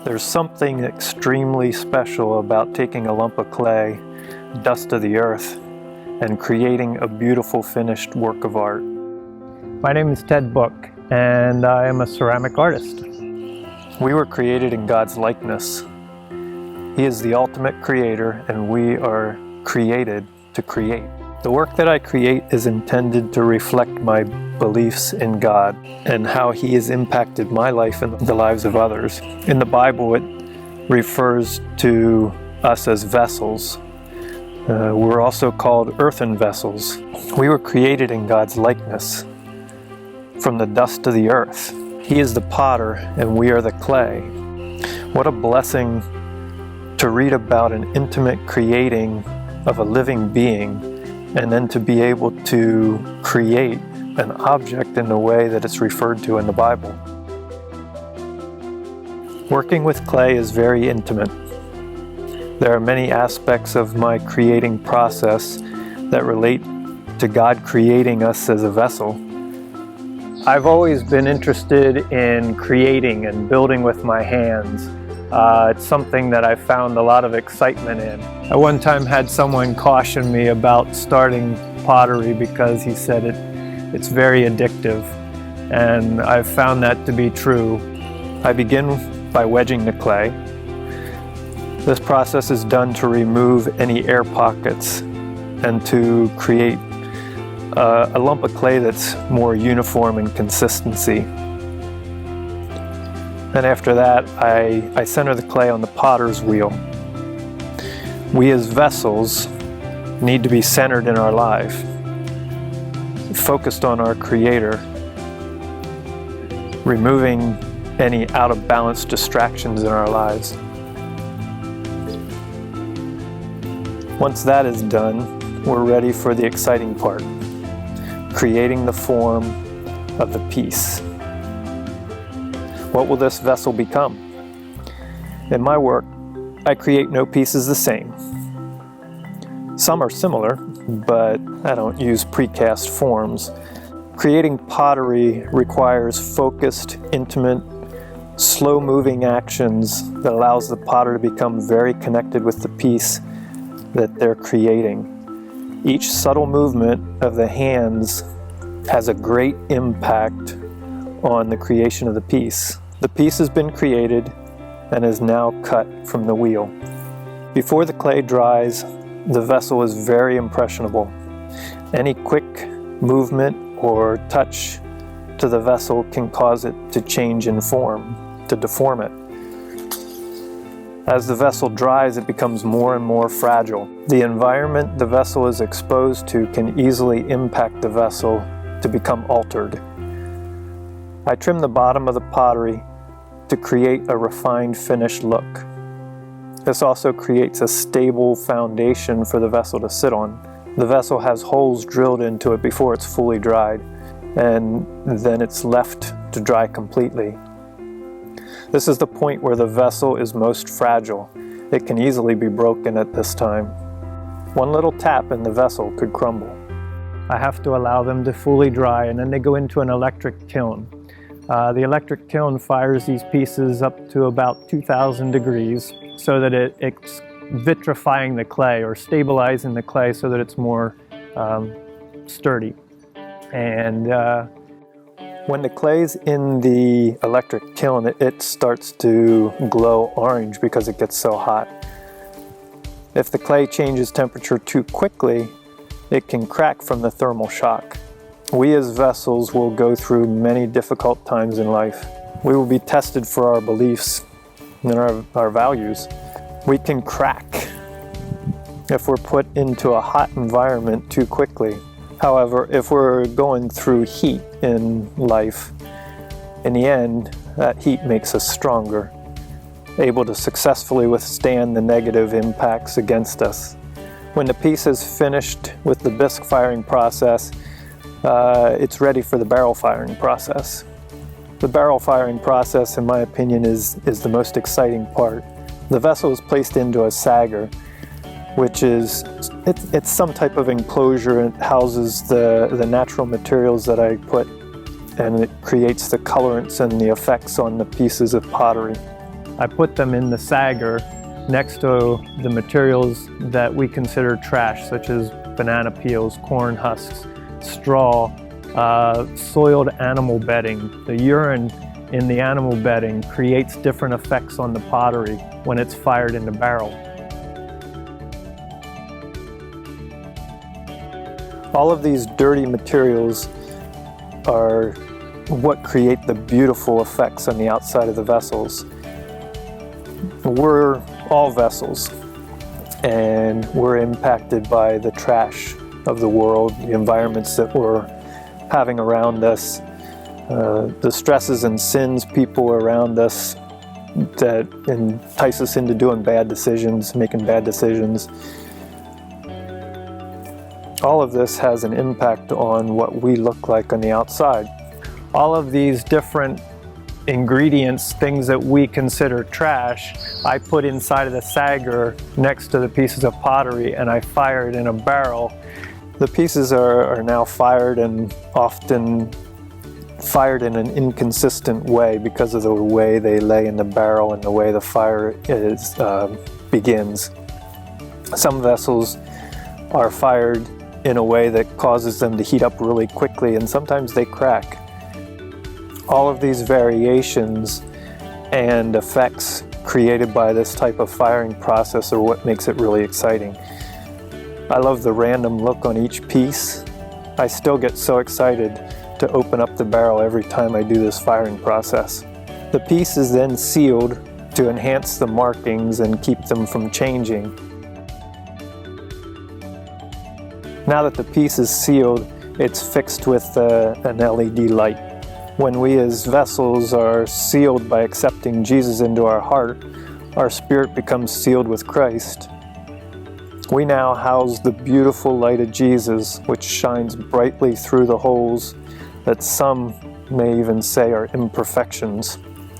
There's something extremely special about taking a lump of clay, dust of the earth, and creating a beautiful finished work of art. My name is Ted Book, and I am a ceramic artist. We were created in God's likeness. He is the ultimate creator, and we are created to create. The work that I create is intended to reflect my beliefs in God and how He has impacted my life and the lives of others. In the Bible, it refers to us as vessels. We're also called earthen vessels. We were created in God's likeness, from the dust of the earth. He is the potter and we are the clay. What a blessing to read about an intimate creating of a living being, and then to be able to create an object in the way that it's referred to in the Bible. Working with clay is very intimate. There are many aspects of my creating process that relate to God creating us as a vessel. I've always been interested in creating and building with my hands. It's something that I found a lot of excitement in. I one time had someone caution me about starting pottery because he said it's very addictive, and I've found that to be true. I begin by wedging the clay. This process is done to remove any air pockets and to create a lump of clay that's more uniform in consistency. And after that, I center the clay on the potter's wheel. We as vessels need to be centered in our life, focused on our Creator, removing any out of balance distractions in our lives. Once that is done, we're ready for the exciting part, creating the form of the piece. What will this vessel become? In my work, I create no pieces the same. Some are similar, but I don't use precast forms. Creating pottery requires focused, intimate, slow-moving actions that allows the potter to become very connected with the piece that they're creating. Each subtle movement of the hands has a great impact on the creation of the piece. The piece has been created and is now cut from the wheel. Before the clay dries, the vessel is very impressionable. Any quick movement or touch to the vessel can cause it to change in form, to deform it. As the vessel dries, it becomes more and more fragile. The environment the vessel is exposed to can easily impact the vessel to become altered. I trim the bottom of the pottery to create a refined, finished look. This also creates a stable foundation for the vessel to sit on. The vessel has holes drilled into it before it's fully dried, and then it's left to dry completely. This is the point where the vessel is most fragile. It can easily be broken at this time. One little tap and the vessel could crumble. I have to allow them to fully dry, and then they go into an electric kiln. The electric kiln fires these pieces up to about 2,000 degrees so that it's vitrifying the clay or stabilizing the clay so that it's more sturdy. And when the clay's in the electric kiln, it starts to glow orange because it gets so hot. If the clay changes temperature too quickly, it can crack from the thermal shock. We as vessels will go through many difficult times in life. We will be tested for our beliefs and our values. We can crack if we're put into a hot environment too quickly. However, if we're going through heat in life, in the end, that heat makes us stronger, able to successfully withstand the negative impacts against us. When the piece is finished with the bisque firing process, it's ready for the barrel firing process. The barrel firing process, in my opinion, is the most exciting part. The vessel is placed into a sagger, which is it's some type of enclosure. It houses the natural materials that I put, and it creates the colorants and the effects on the pieces of pottery. I put them in the sagger next to the materials that we consider trash, such as banana peels, corn husks, straw, soiled animal bedding. The urine in the animal bedding creates different effects on the pottery when it's fired in the barrel. All of these dirty materials are what create the beautiful effects on the outside of the vessels. We're all vessels, and we're impacted by the trash of the world, the environments that we're having around us, the stresses and sins people around us that entice us into doing bad decisions, making bad decisions. All of this has an impact on what we look like on the outside. All of these different ingredients, things that we consider trash, I put inside of the sagger next to the pieces of pottery, and I fire it in a barrel. The pieces are now fired, and often fired in an inconsistent way because of the way they lay in the barrel and the way the fire begins. Some vessels are fired in a way that causes them to heat up really quickly, and sometimes they crack. All of these variations and effects created by this type of firing process are what makes it really exciting. I love the random look on each piece. I still get so excited to open up the barrel every time I do this firing process. The piece is then sealed to enhance the markings and keep them from changing. Now that the piece is sealed, it's fixed with an LED light. When we as vessels are sealed by accepting Jesus into our heart, our spirit becomes sealed with Christ. We now house the beautiful light of Jesus, which shines brightly through the holes that some may even say are imperfections.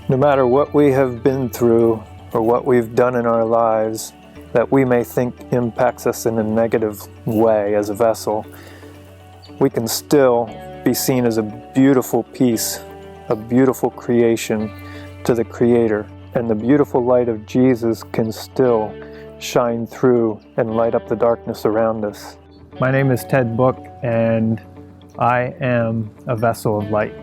No matter what we have been through or what we've done in our lives that we may think impacts us in a negative way as a vessel, we can still be seen as a beautiful piece, a beautiful creation to the Creator. And the beautiful light of Jesus can still shine through and light up the darkness around us. My name is Ted Book, and I am a vessel of light.